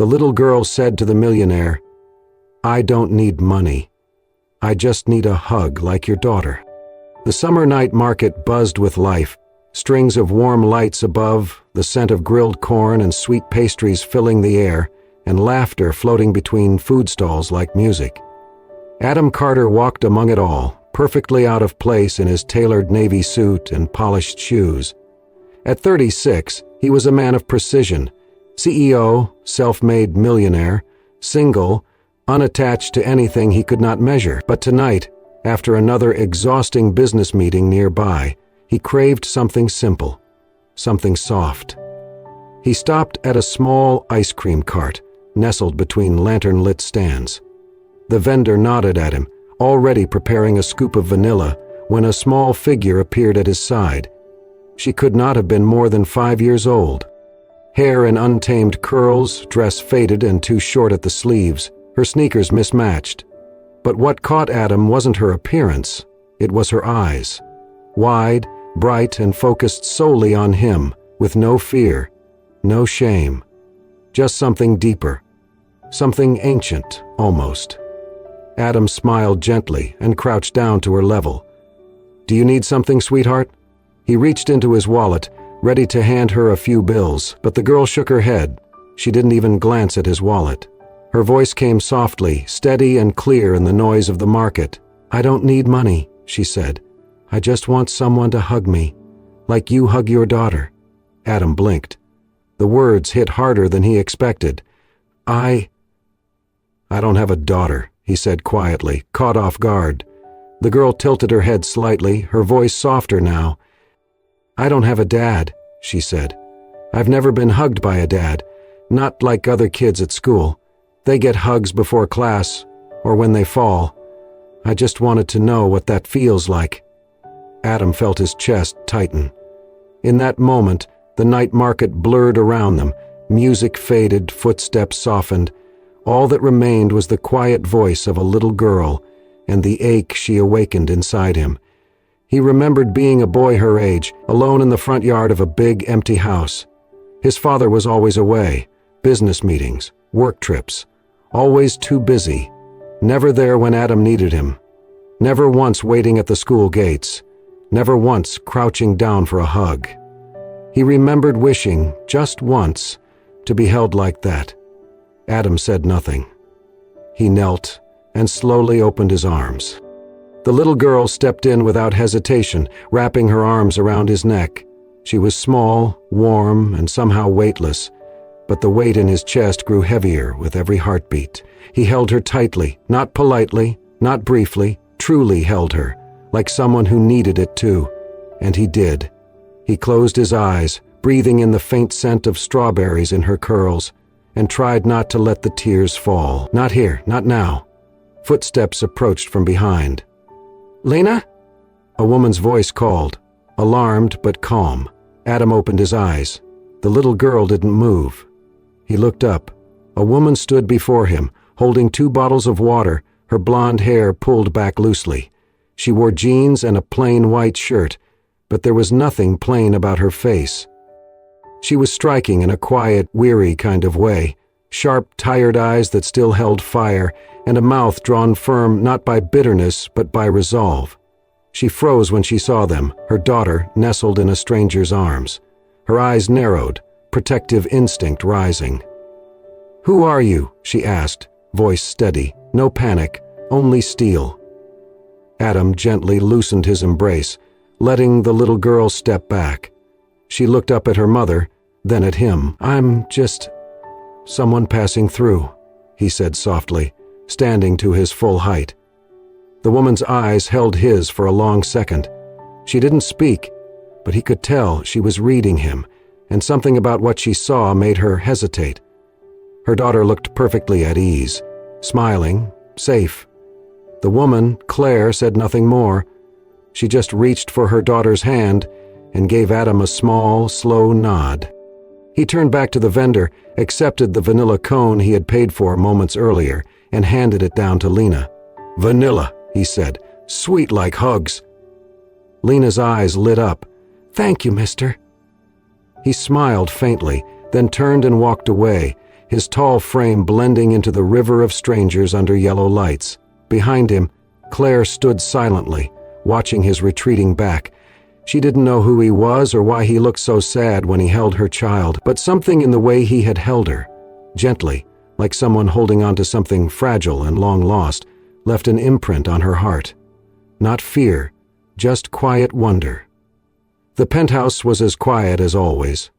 The little girl said to the millionaire, "I don't need money. I just need a hug like your daughter." The summer night market buzzed with life, strings of warm lights above, the scent of grilled corn and sweet pastries filling the air, and laughter floating between food stalls like music. Adam Carter walked among it all, perfectly out of place in his tailored navy suit and polished shoes. At 36, he was a man of precision, CEO, self-made millionaire, single, unattached to anything he could not measure. But tonight, after another exhausting business meeting nearby, he craved something simple, something soft. He stopped at a small ice cream cart, nestled between lantern-lit stands. The vendor nodded at him, already preparing a scoop of vanilla, when a small figure appeared at his side. She could not have been more than 5 years old. Hair in untamed curls, dress faded and too short at the sleeves, her sneakers mismatched. But what caught Adam wasn't her appearance, it was her eyes. Wide, bright, and focused solely on him, with no fear, no shame. Just something deeper, something ancient, almost. Adam smiled gently and crouched down to her level. "Do you need something, sweetheart?" He reached into his wallet, ready to hand her a few bills, but the girl shook her head. She didn't even glance at his wallet. Her voice came softly, steady and clear in the noise of the market. "I don't need money," she said. "I just want someone to hug me, like you hug your daughter." Adam blinked. The words hit harder than he expected. I don't have a daughter," he said quietly, caught off guard. The girl tilted her head slightly, her voice softer now. "I don't have a dad," she said. "I've never been hugged by a dad, not like other kids at school. They get hugs before class, or when they fall. I just wanted to know what that feels like." Adam felt his chest tighten. In that moment, the night market blurred around them, music faded, footsteps softened. All that remained was the quiet voice of a little girl, and the ache she awakened inside him. He remembered being a boy her age, alone in the front yard of a big, empty house. His father was always away, business meetings, work trips, always too busy, never there when Adam needed him, never once waiting at the school gates, never once crouching down for a hug. He remembered wishing, just once, to be held like that. Adam said nothing. He knelt and slowly opened his arms. The little girl stepped in without hesitation, wrapping her arms around his neck. She was small, warm, and somehow weightless, but the weight in his chest grew heavier with every heartbeat. He held her tightly, not politely, not briefly, truly held her, like someone who needed it too. And he did. He closed his eyes, breathing in the faint scent of strawberries in her curls, and tried not to let the tears fall. Not here, not now. Footsteps approached from behind. "Lena?" A woman's voice called, alarmed but calm. Adam opened his eyes. The little girl didn't move. He looked up. A woman stood before him, holding 2 bottles of water, her blonde hair pulled back loosely. She wore jeans and a plain white shirt, but there was nothing plain about her face. She was striking in a quiet, weary kind of way, sharp, tired eyes that still held fire, and a mouth drawn firm not by bitterness but by resolve. She froze when she saw them, her daughter nestled in a stranger's arms. Her eyes narrowed, protective instinct rising. "Who are you?" she asked, voice steady, no panic, only steel. Adam gently loosened his embrace, letting the little girl step back. She looked up at her mother, then at him. "I'm just someone passing through," he said softly, standing to his full height. The woman's eyes held his for a long second. She didn't speak, but he could tell she was reading him, and something about what she saw made her hesitate. Her daughter looked perfectly at ease, smiling, safe. The woman, Claire, said nothing more. She just reached for her daughter's hand and gave Adam a small, slow nod. He turned back to the vendor, accepted the vanilla cone he had paid for moments earlier, and handed it down to Lena. "Vanilla," he said, "sweet like hugs." Lena's eyes lit up. "Thank you, mister." He smiled faintly, then turned and walked away, his tall frame blending into the river of strangers under yellow lights. Behind him, Claire stood silently, watching his retreating back. She didn't know who he was or why he looked so sad when he held her child, but something in the way he had held her, gently, like someone holding on to something fragile and long lost, left an imprint on her heart. Not fear, just quiet wonder. The penthouse was as quiet as always.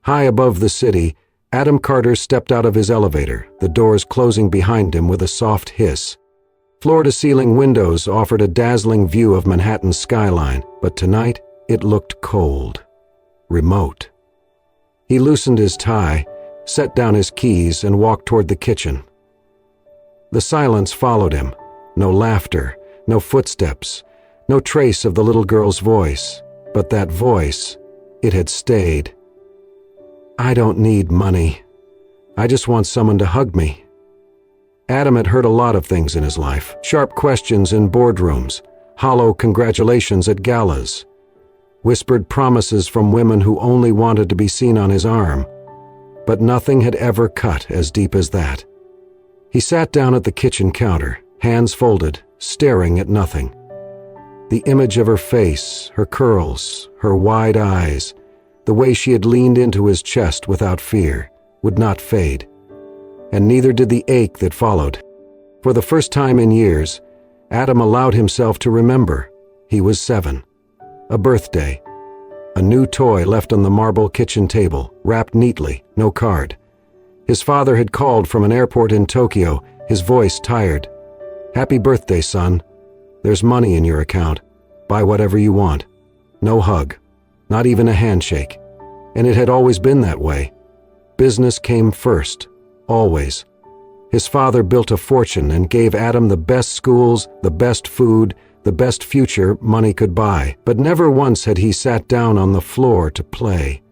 High above the city, Adam Carter stepped out of his elevator, the doors closing behind him with a soft hiss. Floor-to-ceiling windows offered a dazzling view of Manhattan's skyline, but tonight it looked cold, remote. He loosened his tie, set down his keys, and walked toward the kitchen. The silence followed him. No laughter, no footsteps, no trace of the little girl's voice. But that voice, it had stayed. "I don't need money. I just want someone to hug me." Adam had heard a lot of things in his life. Sharp questions in boardrooms, hollow congratulations at galas, whispered promises from women who only wanted to be seen on his arm. But nothing had ever cut as deep as that. He sat down at the kitchen counter, hands folded, staring at nothing. The image of her face, her curls, her wide eyes, the way she had leaned into his chest without fear, would not fade. And neither did the ache that followed. For the first time in years, Adam allowed himself to remember. He was 7. A birthday. A new toy left on the marble kitchen table, wrapped neatly, no card. His father had called from an airport in Tokyo, his voice tired. "Happy birthday, son. There's money in your account. Buy whatever you want." No hug. Not even a handshake. And it had always been that way. Business came first. Always. His father built a fortune and gave Adam the best schools, the best food, the best future money could buy. But never once had he sat down on the floor to play.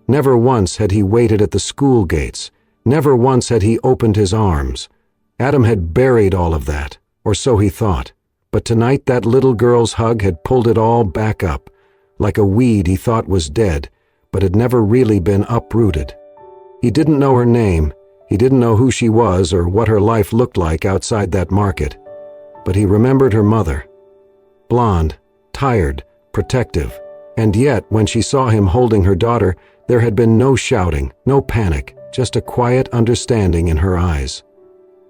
Never once had he waited at the school gates. Never once had he opened his arms. Adam had buried all of that, or so he thought. But tonight that little girl's hug had pulled it all back up, like a weed he thought was dead, but had never really been uprooted. He didn't know her name. He didn't know who she was or what her life looked like outside that market. But he remembered her mother. Blonde, tired, protective. And yet, when she saw him holding her daughter, there had been no shouting, no panic, just a quiet understanding in her eyes.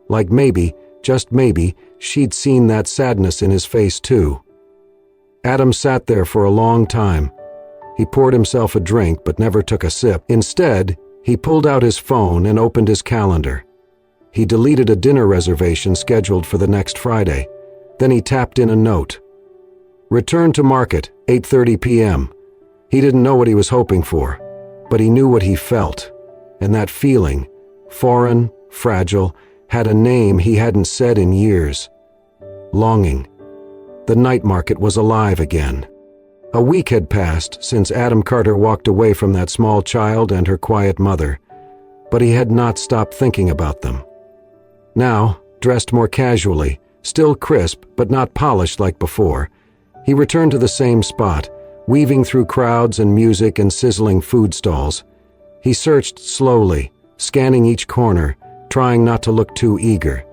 Like maybe, just maybe, she'd seen that sadness in his face too. Adam sat there for a long time. He poured himself a drink but never took a sip. Instead, he pulled out his phone and opened his calendar. He deleted a dinner reservation scheduled for the next Friday. Then he tapped in a note. Return to market, 8:30 p.m. He didn't know what he was hoping for, but he knew what he felt. And that feeling, foreign, fragile, had a name he hadn't said in years. Longing. The night market was alive again. A week had passed since Adam Carter walked away from that small child and her quiet mother, but he had not stopped thinking about them. Now, dressed more casually, still crisp but not polished like before, he returned to the same spot, weaving through crowds and music and sizzling food stalls. He searched slowly, scanning each corner, trying not to look too eager.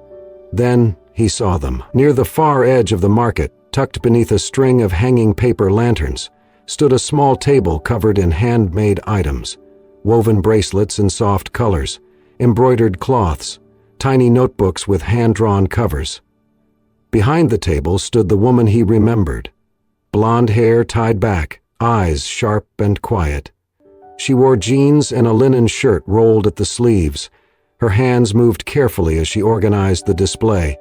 Then he saw them. Near the far edge of the market, tucked beneath a string of hanging paper lanterns, stood a small table covered in handmade items, woven bracelets in soft colors, embroidered cloths, tiny notebooks with hand-drawn covers. Behind the table stood the woman he remembered. Blonde hair tied back, eyes sharp and quiet. She wore jeans and a linen shirt rolled at the sleeves. Her hands moved carefully as she organized the display.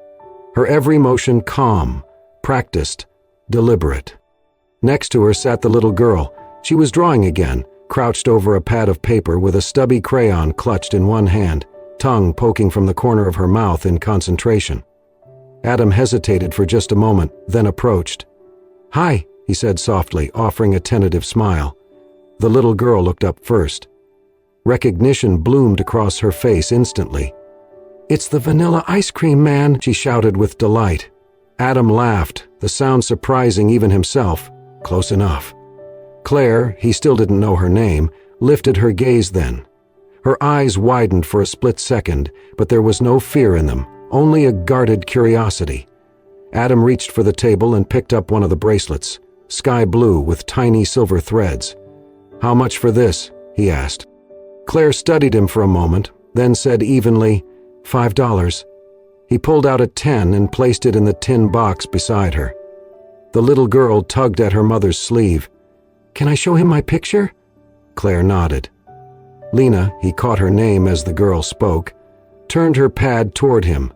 Her every motion calm, practiced, deliberate. Next to her sat the little girl. She was drawing again, crouched over a pad of paper with a stubby crayon clutched in one hand, tongue poking from the corner of her mouth in concentration. Adam hesitated for just a moment, then approached. "Hi," he said softly, offering a tentative smile. The little girl looked up first. Recognition bloomed across her face instantly. "It's the vanilla ice cream man," she shouted with delight. Adam laughed, the sound surprising even himself. Close enough. Claire, he still didn't know her name, lifted her gaze then. Her eyes widened for a split second, but there was no fear in them, only a guarded curiosity. Adam reached for the table and picked up one of the bracelets, sky blue with tiny silver threads. "How much for this?" he asked. Claire studied him for a moment, then said evenly, $5. He pulled out a 10 and placed it in the tin box beside her. The little girl tugged at her mother's sleeve. "Can I show him my picture?" Claire nodded. Lena, he caught her name as the girl spoke, turned her pad toward him.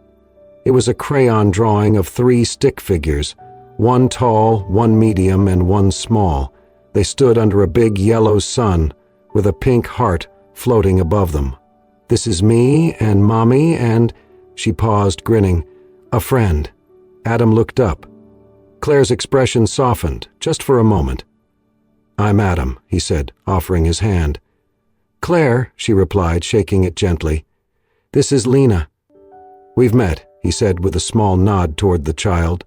It was a crayon drawing of 3 stick figures, one tall, one medium, and one small. They stood under a big yellow sun, with a pink heart floating above them. "This is me and Mommy and," she paused, grinning, "a friend." Adam looked up. Claire's expression softened, just for a moment. "I'm Adam," he said, offering his hand. "Claire," she replied, shaking it gently. "This is Lena." "We've met," he said with a small nod toward the child.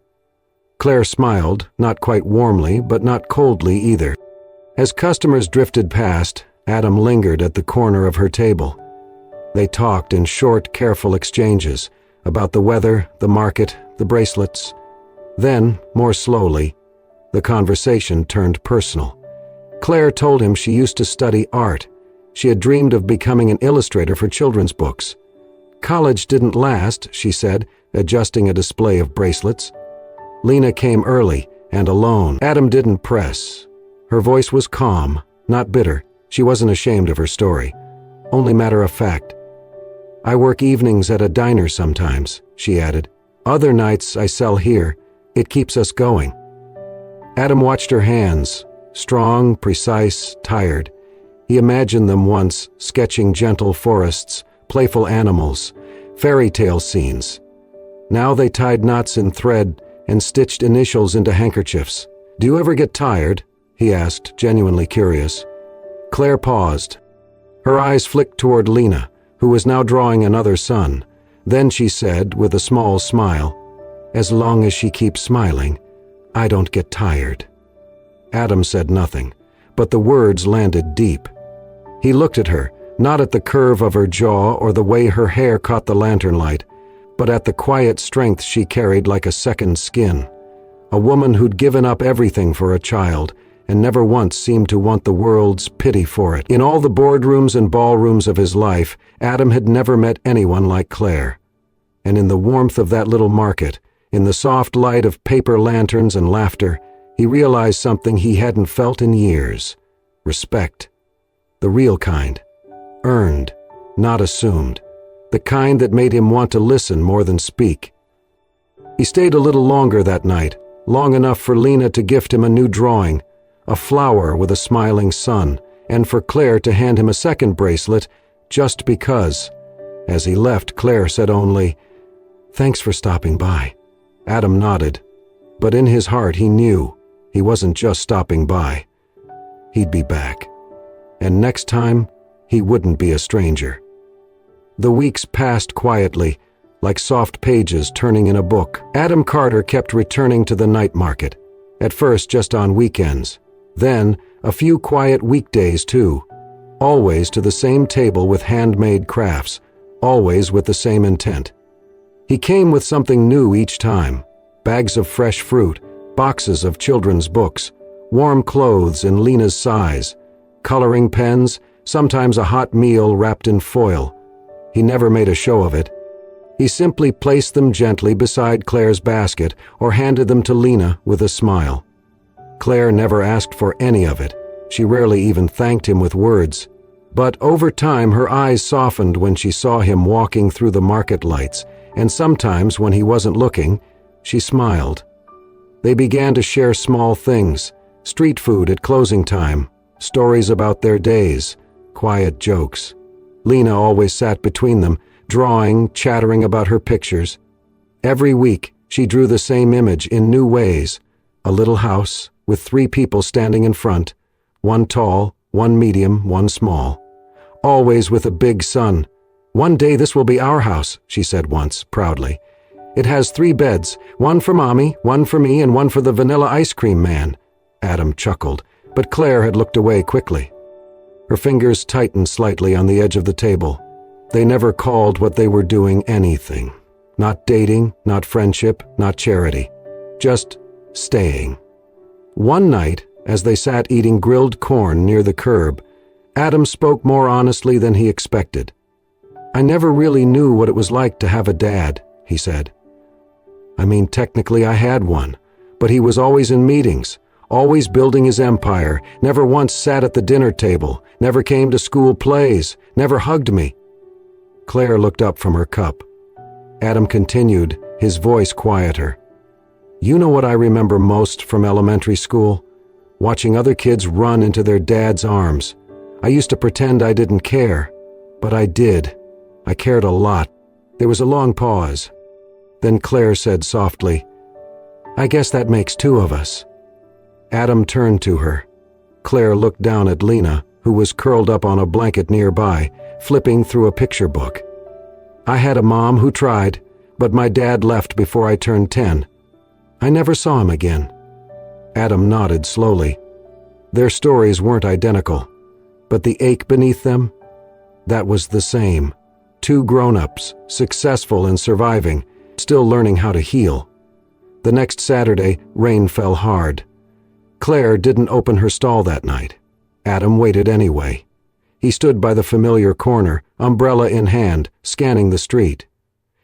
Claire smiled, not quite warmly, but not coldly either. As customers drifted past, Adam lingered at the corner of her table. They talked in short, careful exchanges about the weather, the market, the bracelets. Then, more slowly, the conversation turned personal. Claire told him she used to study art. She had dreamed of becoming an illustrator for children's books. College didn't last, she said, adjusting a display of bracelets. Lena came early and alone. Adam didn't press. Her voice was calm, not bitter. She wasn't ashamed of her story, only matter of fact. "I work evenings at a diner sometimes," she added. "Other nights I sell here. It keeps us going." Adam watched her hands, strong, precise, tired. He imagined them once sketching gentle forests, playful animals, fairy tale scenes. Now they tied knots in thread and stitched initials into handkerchiefs. "Do you ever get tired?" he asked, genuinely curious. Claire paused. Her eyes flicked toward Lena, who was now drawing another sun. Then she said, with a small smile, "As long as she keeps smiling, I don't get tired." Adam said nothing, but the words landed deep. He looked at her, not at the curve of her jaw or the way her hair caught the lantern light, but at the quiet strength she carried like a second skin. A woman who'd given up everything for a child and never once seemed to want the world's pity for it. In all the boardrooms and ballrooms of his life, Adam had never met anyone like Claire. And in the warmth of that little market, in the soft light of paper lanterns and laughter, he realized something he hadn't felt in years. Respect. The real kind. Earned, not assumed. The kind that made him want to listen more than speak. He stayed a little longer that night, long enough for Lena to gift him a new drawing, a flower with a smiling sun, and for Claire to hand him a second bracelet, just because. As he left, Claire said only, "Thanks for stopping by." Adam nodded, but in his heart he knew he wasn't just stopping by. He'd be back. And next time, he wouldn't be a stranger. The weeks passed quietly, like soft pages turning in a book. Adam Carter kept returning to the night market, at first just on weekends. Then, a few quiet weekdays too, always to the same table with handmade crafts, always with the same intent. He came with something new each time, bags of fresh fruit, boxes of children's books, warm clothes in Lena's size, coloring pens, sometimes a hot meal wrapped in foil. He never made a show of it. He simply placed them gently beside Claire's basket or handed them to Lena with a smile. Claire never asked for any of it. She rarely even thanked him with words. But over time her eyes softened when she saw him walking through the market lights, and sometimes when he wasn't looking, she smiled. They began to share small things, street food at closing time, stories about their days, quiet jokes. Lena always sat between them, drawing, chattering about her pictures. Every week she drew the same image in new ways, a little house with 3 people standing in front, one tall, one medium, one small, always with a big sun. "One day this will be our house," she said once, proudly. "It has 3 beds, one for Mommy, one for me, and one for the vanilla ice cream man." Adam chuckled, but Claire had looked away quickly. Her fingers tightened slightly on the edge of the table. They never called what they were doing anything. Not dating, not friendship, not charity. Just staying. One night, as they sat eating grilled corn near the curb, Adam spoke more honestly than he expected. "I never really knew what it was like to have a dad," he said. "I mean, technically I had one, but he was always in meetings, always building his empire, never once sat at the dinner table, never came to school plays, never hugged me." Claire looked up from her cup. Adam continued, his voice quieter. "You know what I remember most from elementary school? Watching other kids run into their dad's arms. I used to pretend I didn't care, but I did. I cared a lot." There was a long pause. Then Claire said softly, "I guess that makes two of us." Adam turned to her. Claire looked down at Lena, who was curled up on a blanket nearby, flipping through a picture book. "I had a mom who tried, but my dad left before I turned 10. I never saw him again." Adam nodded slowly. Their stories weren't identical, but the ache beneath them, that was the same. Two grown-ups, successful and surviving, still learning how to heal. The next Saturday, rain fell hard. Claire didn't open her stall that night. Adam waited anyway. He stood by the familiar corner, umbrella in hand, scanning the street.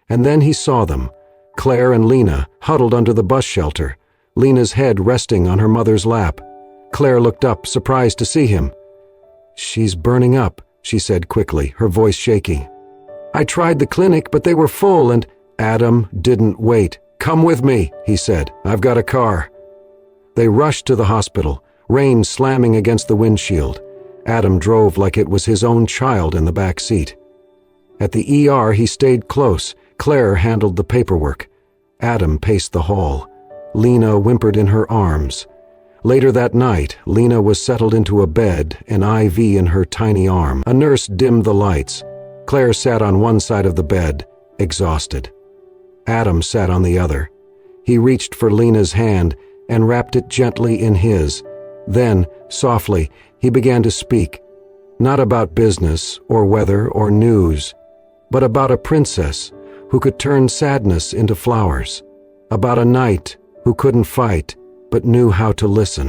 And then he saw them, Claire and Lena, huddled under the bus shelter, Lena's head resting on her mother's lap. Claire looked up, surprised to see him. "She's burning up," she said quickly, her voice shaking. "I tried the clinic, but they were full and—" Adam didn't wait. "Come with me," he said. "I've got a car." They rushed to the hospital, rain slamming against the windshield. Adam drove like it was his own child in the back seat. At the ER, he stayed close. Claire handled the paperwork. Adam paced the hall. Lena whimpered in her arms. Later that night, Lena was settled into a bed, an IV in her tiny arm. A nurse dimmed the lights. Claire sat on one side of the bed, exhausted. Adam sat on the other. He reached for Lena's hand and wrapped it gently in his. Then, softly, he began to speak, not about business or weather or news, but about a princess who could turn sadness into flowers, about a knight who couldn't fight but knew how to listen.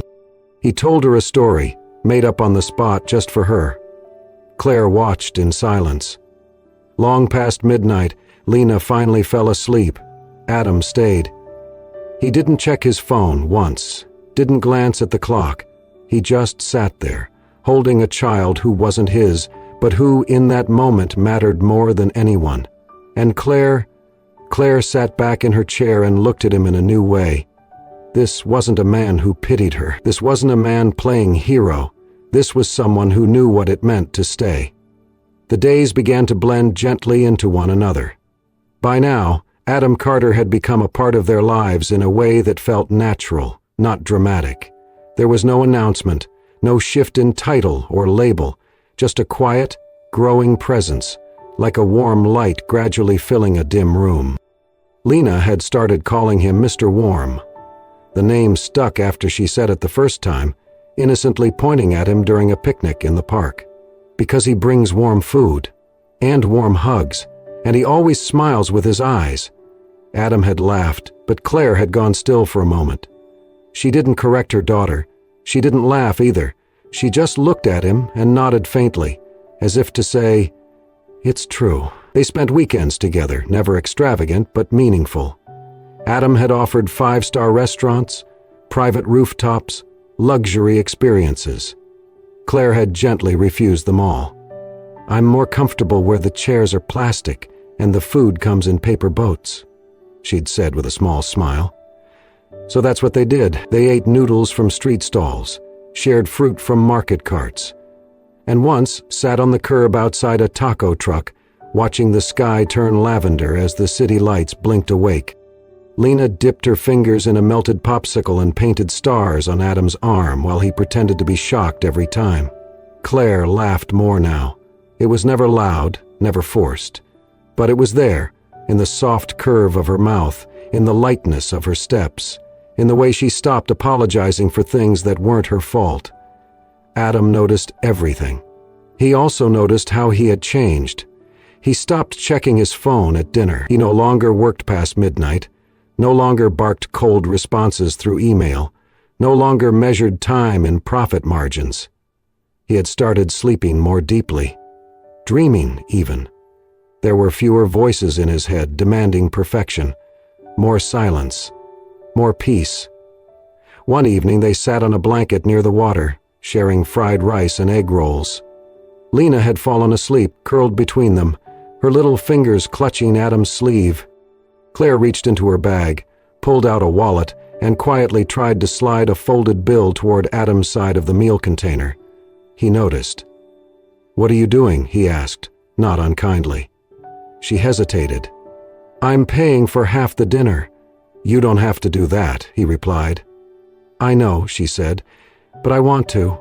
He told her a story, made up on the spot just for her. Claire watched in silence. Long past midnight, Lena finally fell asleep. Adam stayed. He didn't check his phone once, didn't glance at the clock. He just sat there, holding a child who wasn't his, but who in that moment mattered more than anyone. And Claire sat back in her chair and looked at him in a new way. This wasn't a man who pitied her. This wasn't a man playing hero. This was someone who knew what it meant to stay. The days began to blend gently into one another. By now, Adam Carter had become a part of their lives in a way that felt natural, not dramatic. There was no announcement, no shift in title or label, just a quiet, growing presence, like a warm light gradually filling a dim room. Lena had started calling him Mr. Warm. The name stuck after she said it the first time, innocently pointing at him during a picnic in the park. Because he brings warm food, and warm hugs, and he always smiles with his eyes. Adam had laughed, but Claire had gone still for a moment. She didn't correct her daughter. She didn't laugh either. She just looked at him and nodded faintly, as if to say, "It's true." They spent weekends together, never extravagant but meaningful. Adam had offered 5-star restaurants, private rooftops, luxury experiences. Claire had gently refused them all. "I'm more comfortable where the chairs are plastic and the food comes in paper boats," she'd said with a small smile. So that's what they did. They ate noodles from street stalls, shared fruit from market carts, and once sat on the curb outside a taco truck, watching the sky turn lavender as the city lights blinked awake. Lena dipped her fingers in a melted popsicle and painted stars on Adam's arm while he pretended to be shocked every time. Claire laughed more now. It was never loud, never forced, but it was there, in the soft curve of her mouth, in the lightness of her steps, in the way she stopped apologizing for things that weren't her fault. Adam noticed everything. He also noticed how he had changed. He stopped checking his phone at dinner. He no longer worked past midnight, no longer barked cold responses through email, no longer measured time in profit margins. He had started sleeping more deeply, dreaming even. There were fewer voices in his head demanding perfection, more silence, more peace. One evening they sat on a blanket near the water, sharing fried rice and egg rolls. Lena had fallen asleep, curled between them, her little fingers clutching Adam's sleeve. Claire reached into her bag, pulled out a wallet, and quietly tried to slide a folded bill toward Adam's side of the meal container. He noticed. "What are you doing?" he asked, not unkindly. She hesitated. "I'm paying for half the dinner." "You don't have to do that," he replied. "I know," she said, "but I want to."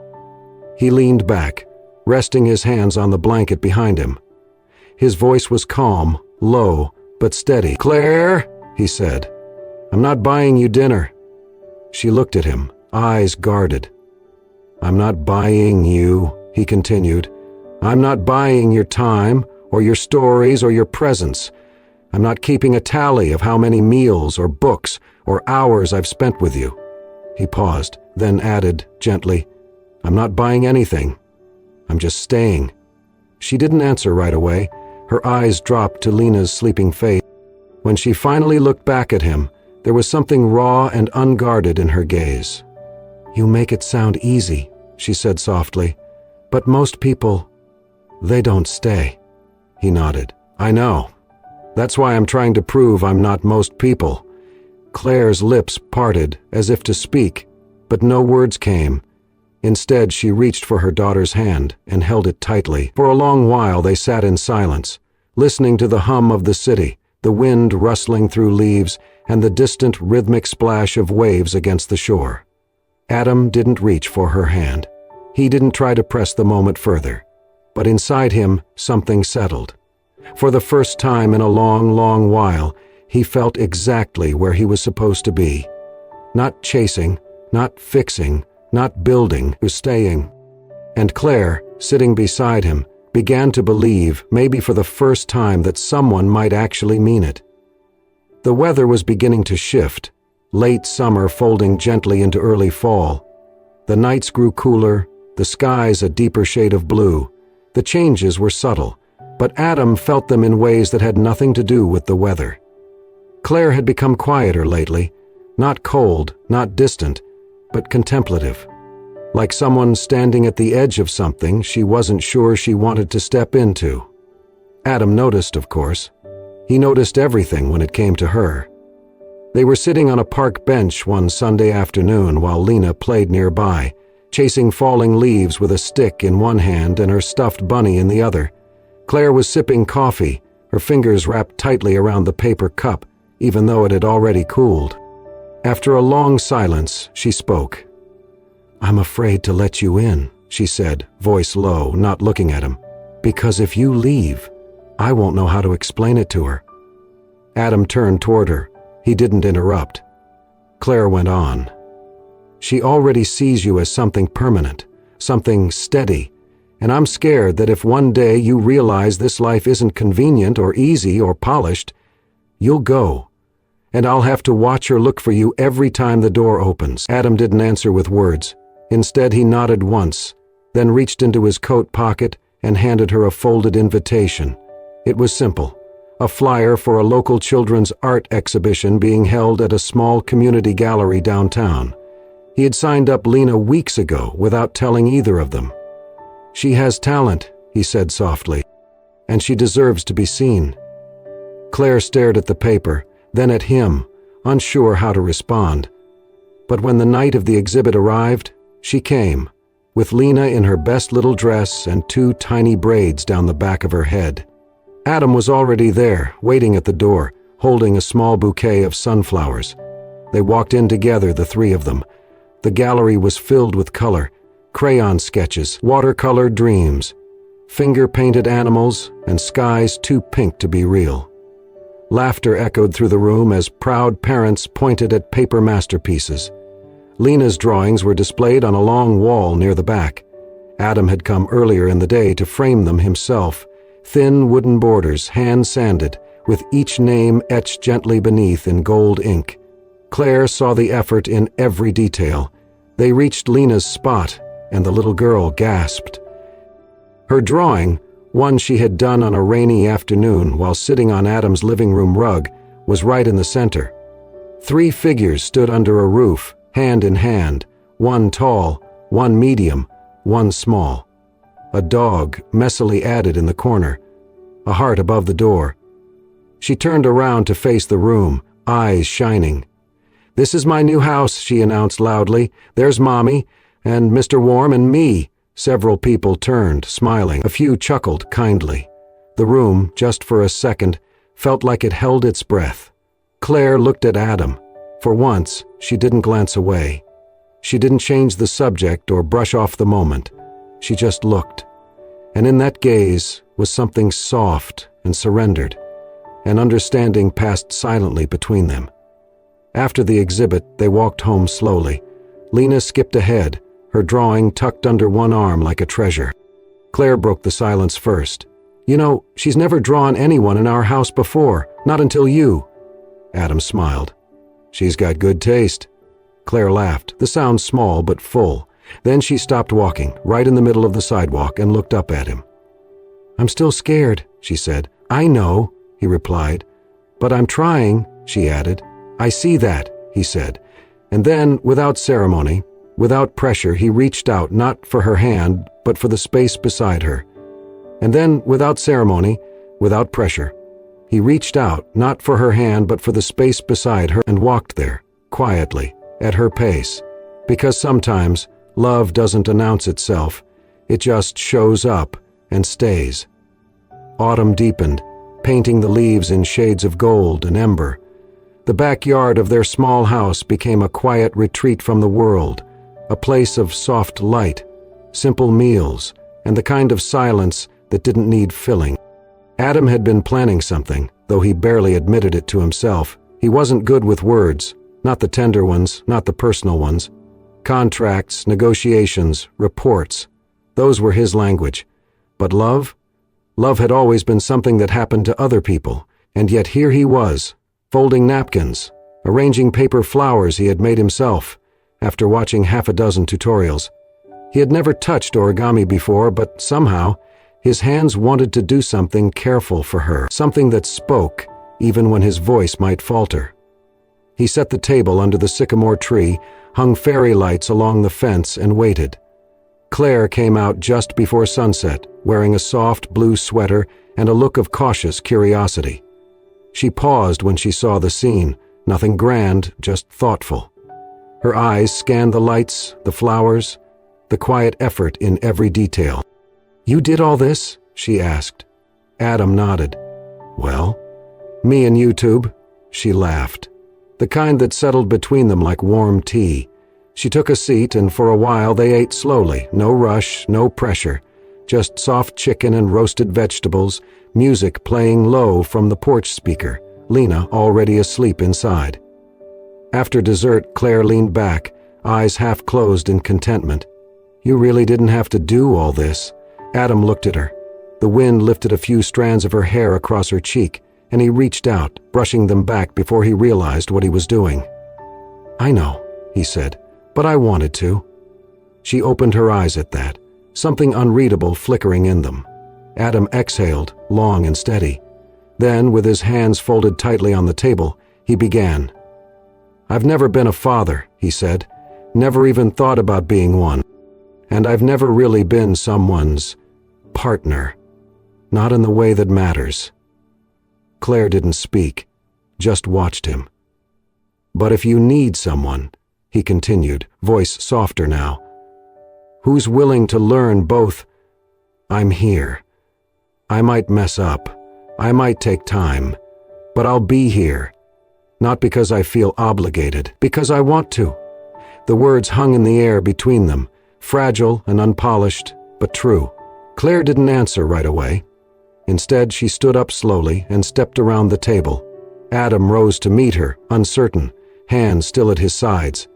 He leaned back, resting his hands on the blanket behind him. His voice was calm, low, but steady. "Claire," he said, "I'm not buying you dinner." She looked at him, eyes guarded. "I'm not buying you," he continued. "I'm not buying your time, or your stories, or your presence. I'm not keeping a tally of how many meals, or books, or hours I've spent with you." He paused, then added, gently, "I'm not buying anything. I'm just staying." She didn't answer right away. Her eyes dropped to Lena's sleeping face. When she finally looked back at him, there was something raw and unguarded in her gaze. "You make it sound easy," she said softly, "but most people, they don't stay." He nodded. "I know. That's why I'm trying to prove I'm not most people." Claire's lips parted as if to speak, but no words came. Instead, she reached for her daughter's hand and held it tightly. For a long while they sat in silence, listening to the hum of the city, the wind rustling through leaves, and the distant rhythmic splash of waves against the shore. Adam didn't reach for her hand. He didn't try to press the moment further. But inside him, something settled. For the first time in a long, long while, he felt exactly where he was supposed to be. Not chasing, not fixing, not building, but staying. And Claire, sitting beside him, began to believe, maybe for the first time, that someone might actually mean it. The weather was beginning to shift, late summer folding gently into early fall. The nights grew cooler, the skies a deeper shade of blue. The changes were subtle, but Adam felt them in ways that had nothing to do with the weather. Claire had become quieter lately, not cold, not distant, but contemplative. Like someone standing at the edge of something she wasn't sure she wanted to step into. Adam noticed, of course. He noticed everything when it came to her. They were sitting on a park bench one Sunday afternoon while Lena played nearby, chasing falling leaves with a stick in one hand and her stuffed bunny in the other. Claire was sipping coffee, her fingers wrapped tightly around the paper cup, even though it had already cooled. After a long silence, she spoke. "I'm afraid to let you in," she said, voice low, not looking at him. "Because if you leave, I won't know how to explain it to her." Adam turned toward her. He didn't interrupt. Claire went on. "She already sees you as something permanent, something steady, and I'm scared that if one day you realize this life isn't convenient or easy or polished, you'll go, and I'll have to watch her look for you every time the door opens." Adam didn't answer with words. Instead, he nodded once, then reached into his coat pocket and handed her a folded invitation. It was simple, a flyer for a local children's art exhibition being held at a small community gallery downtown. He had signed up Lena weeks ago without telling either of them. "She has talent," he said softly, "and she deserves to be seen." Claire stared at the paper, then at him, unsure how to respond. But when the night of the exhibit arrived, she came, with Lena in her best little dress and 2 tiny braids down the back of her head. Adam was already there, waiting at the door, holding a small bouquet of sunflowers. They walked in together, the 3 of them. The gallery was filled with color, crayon sketches, watercolor dreams, finger-painted animals, and skies too pink to be real. Laughter echoed through the room as proud parents pointed at paper masterpieces. Lena's drawings were displayed on a long wall near the back. Adam had come earlier in the day to frame them himself. Thin wooden borders, hand-sanded, with each name etched gently beneath in gold ink. Claire saw the effort in every detail. They reached Lena's spot, and the little girl gasped. Her drawing, one she had done on a rainy afternoon while sitting on Adam's living room rug, was right in the center. 3 figures stood under a roof, hand in hand, one tall, one medium, one small. A dog messily added in the corner, a heart above the door. She turned around to face the room, eyes shining. "This is my new house," she announced loudly. "There's Mommy, and Mr. Warm, and me." Several people turned, smiling. A few chuckled kindly. The room, just for a second, felt like it held its breath. Claire looked at Adam. For once, she didn't glance away. She didn't change the subject or brush off the moment. She just looked. And in that gaze was something soft and surrendered. An understanding passed silently between them. After the exhibit, they walked home slowly. Lena skipped ahead, her drawing tucked under one arm like a treasure. Claire broke the silence first. "You know, she's never drawn anyone in our house before, not until you." Adam smiled. "She's got good taste." Claire laughed, the sound small but full. Then she stopped walking, right in the middle of the sidewalk, and looked up at him. "I'm still scared," she said. "I know," he replied. "But I'm trying," she added. "I see that," he said. And then, without ceremony, without pressure, he reached out, not for her hand, but for the space beside her. And then, without ceremony, without pressure, he reached out, not for her hand, but for the space beside her, and walked there, quietly, at her pace. Because sometimes, love doesn't announce itself. It just shows up and stays. Autumn deepened, painting the leaves in shades of gold and ember. The backyard of their small house became a quiet retreat from the world, a place of soft light, simple meals, and the kind of silence that didn't need filling. Adam had been planning something, though he barely admitted it to himself. He wasn't good with words, not the tender ones, not the personal ones. Contracts, negotiations, reports, those were his language. But love? Love had always been something that happened to other people, and yet here he was, folding napkins, arranging paper flowers he had made himself, after watching half a dozen tutorials. He had never touched origami before, but somehow, his hands wanted to do something careful for her, something that spoke, even when his voice might falter. He set the table under the sycamore tree, hung fairy lights along the fence, and waited. Claire came out just before sunset, wearing a soft blue sweater and a look of cautious curiosity. She paused when she saw the scene, nothing grand, just thoughtful. Her eyes scanned the lights, the flowers, the quiet effort in every detail. "You did all this?" she asked. Adam nodded. "Well, me and YouTube," she laughed. The kind that settled between them like warm tea. She took a seat, and for a while they ate slowly, no rush, no pressure, just soft chicken and roasted vegetables, music playing low from the porch speaker, Lena already asleep inside. After dessert, Claire leaned back, eyes half closed in contentment. "You really didn't have to do all this." Adam looked at her. The wind lifted a few strands of her hair across her cheek, and he reached out, brushing them back before he realized what he was doing. "I know," he said, "but I wanted to." She opened her eyes at that, something unreadable flickering in them. Adam exhaled, long and steady. Then, with his hands folded tightly on the table, he began. "I've never been a father," he said, "never even thought about being one. And I've never really been someone's partner, not in the way that matters." Claire didn't speak, just watched him. "But if you need someone," he continued, voice softer now, "who's willing to learn both, I'm here. I might mess up, I might take time, but I'll be here. Not because I feel obligated, because I want to." The words hung in the air between them, fragile and unpolished, but true. Claire didn't answer right away. Instead, she stood up slowly and stepped around the table. Adam rose to meet her, uncertain, hands still at his sides.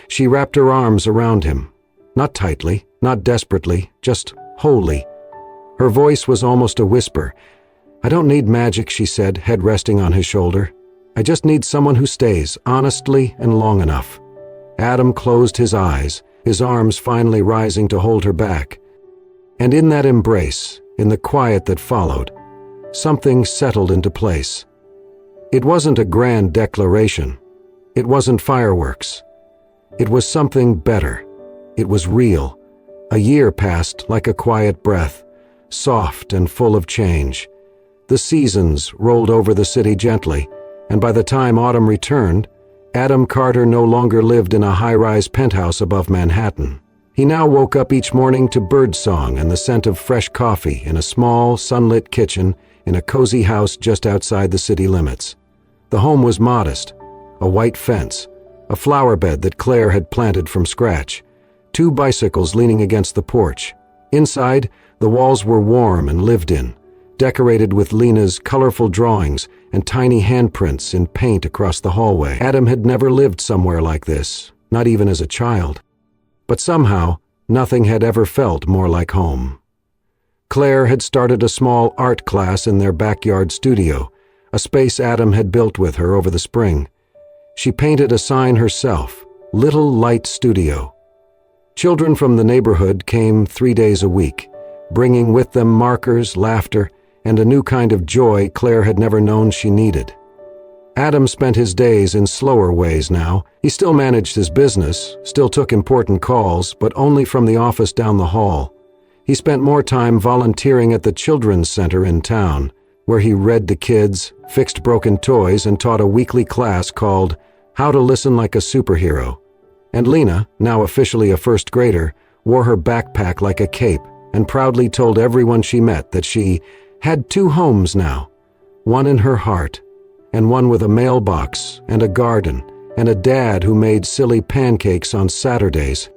She wrapped her arms around him, not tightly, not desperately, just wholly. Her voice was almost a whisper. "I don't need magic," she said, head resting on his shoulder. "I just need someone who stays, honestly and long enough." Adam closed his eyes, his arms finally rising to hold her back. And in that embrace, in the quiet that followed, something settled into place. It wasn't a grand declaration. It wasn't fireworks. It was something better. It was real. A year passed like a quiet breath, soft and full of change. The seasons rolled over the city gently, and by the time autumn returned, Adam Carter no longer lived in a high-rise penthouse above Manhattan. He now woke up each morning to birdsong and the scent of fresh coffee in a small, sunlit kitchen in a cozy house just outside the city limits. The home was modest, a white fence, a flower bed that Claire had planted from scratch, 2 bicycles leaning against the porch. Inside, the walls were warm and lived in, decorated with Lena's colorful drawings and tiny handprints in paint across the hallway. Adam had never lived somewhere like this, not even as a child. But somehow, nothing had ever felt more like home. Claire had started a small art class in their backyard studio, a space Adam had built with her over the spring. She painted a sign herself, "Little Light Studio." Children from the neighborhood came 3 days a week, bringing with them markers, laughter, and a new kind of joy Claire had never known she needed. Adam spent his days in slower ways now. He still managed his business, still took important calls, but only from the office down the hall. He spent more time volunteering at the children's center in town, where he read to kids, fixed broken toys, and taught a weekly class called How to Listen Like a Superhero. And Lena, now officially a first grader, wore her backpack like a cape and proudly told everyone she met that she had 2 homes now, one in her heart, and one with a mailbox and a garden and a dad who made silly pancakes on Saturdays.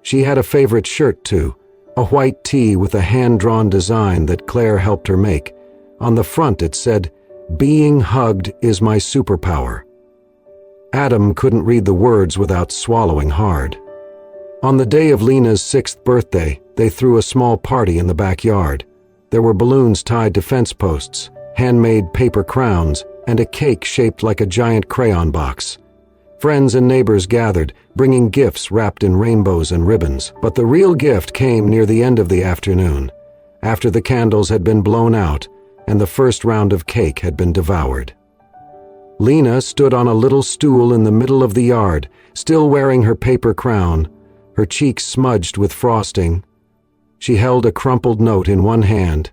She had a favorite shirt too, a white tee with a hand-drawn design that Claire helped her make. On the front it said, "Being hugged is my superpower." Adam couldn't read the words without swallowing hard. On the day of Lena's 6th birthday, they threw a small party in the backyard. There were balloons tied to fence posts, handmade paper crowns, and a cake shaped like a giant crayon box. Friends and neighbors gathered, bringing gifts wrapped in rainbows and ribbons. But the real gift came near the end of the afternoon, after the candles had been blown out and the first round of cake had been devoured. Lena stood on a little stool in the middle of the yard, still wearing her paper crown, her cheeks smudged with frosting. She held a crumpled note in one hand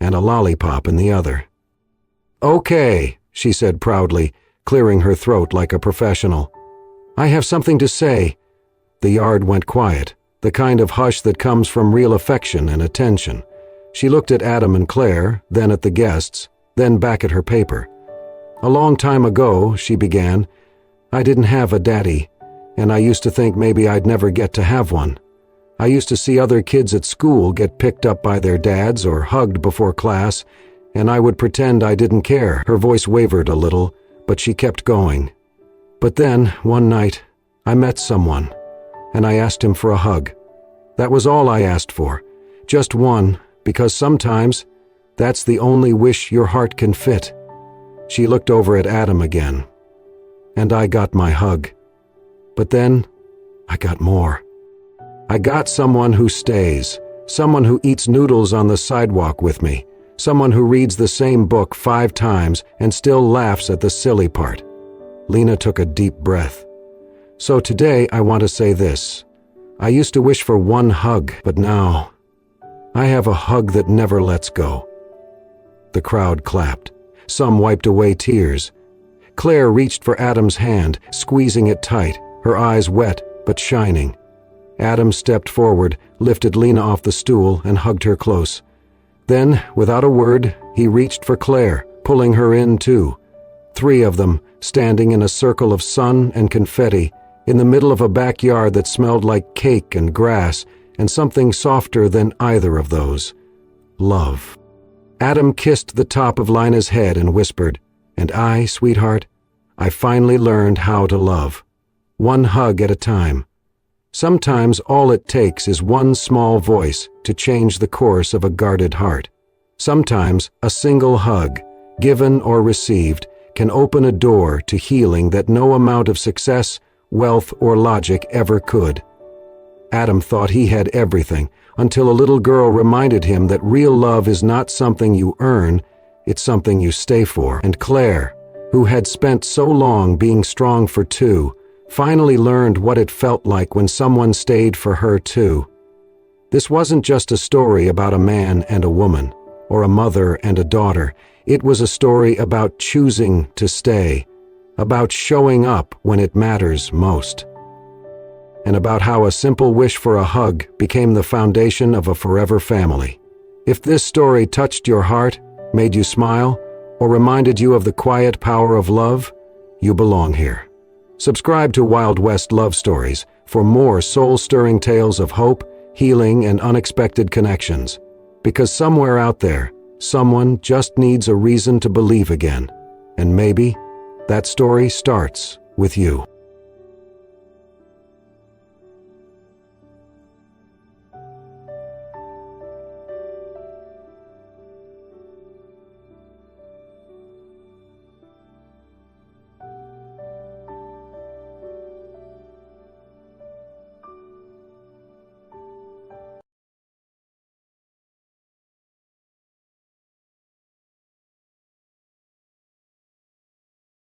and a lollipop in the other. "Okay," she said proudly, clearing her throat like a professional. "I have something to say." The yard went quiet, the kind of hush that comes from real affection and attention. She looked at Adam and Claire, then at the guests, then back at her paper. "A long time ago," she began, "I didn't have a daddy, and I used to think maybe I'd never get to have one. I used to see other kids at school get picked up by their dads or hugged before class, and I would pretend I didn't care." Her voice wavered a little, but she kept going. "But then, one night, I met someone, and I asked him for a hug. That was all I asked for, just one, because sometimes that's the only wish your heart can fit." She looked over at Adam again. "And I got my hug. But then, I got more. I got someone who stays, someone who eats noodles on the sidewalk with me, someone who reads the same book 5 times and still laughs at the silly part." Lena took a deep breath. "So today I want to say this. I used to wish for one hug, but now I have a hug that never lets go." The crowd clapped. Some wiped away tears. Claire reached for Adam's hand, squeezing it tight, her eyes wet but shining. Adam stepped forward, lifted Lena off the stool, and hugged her close. Then, without a word, he reached for Claire, pulling her in too. 3 of them, standing in a circle of sun and confetti, in the middle of a backyard that smelled like cake and grass, and something softer than either of those: love. Adam kissed the top of Lena's head and whispered, "And I, sweetheart, I finally learned how to love. One hug at a time. Sometimes all it takes is one small voice to change the course of a guarded heart. Sometimes a single hug, given or received, can open a door to healing that no amount of success, wealth, or logic ever could. Adam thought he had everything until a little girl reminded him that real love is not something you earn, it's something you stay for. And Claire, who had spent so long being strong for two, finally learned what it felt like when someone stayed for her too. This wasn't just a story about a man and a woman, or a mother and a daughter. It was a story about choosing to stay, about showing up when it matters most, and about how a simple wish for a hug became the foundation of a forever family. If this story touched your heart, made you smile, or reminded you of the quiet power of love, you belong here. Subscribe to Wild West Love Stories for more soul-stirring tales of hope, healing, and unexpected connections. Because somewhere out there, someone just needs a reason to believe again. And maybe that story starts with you.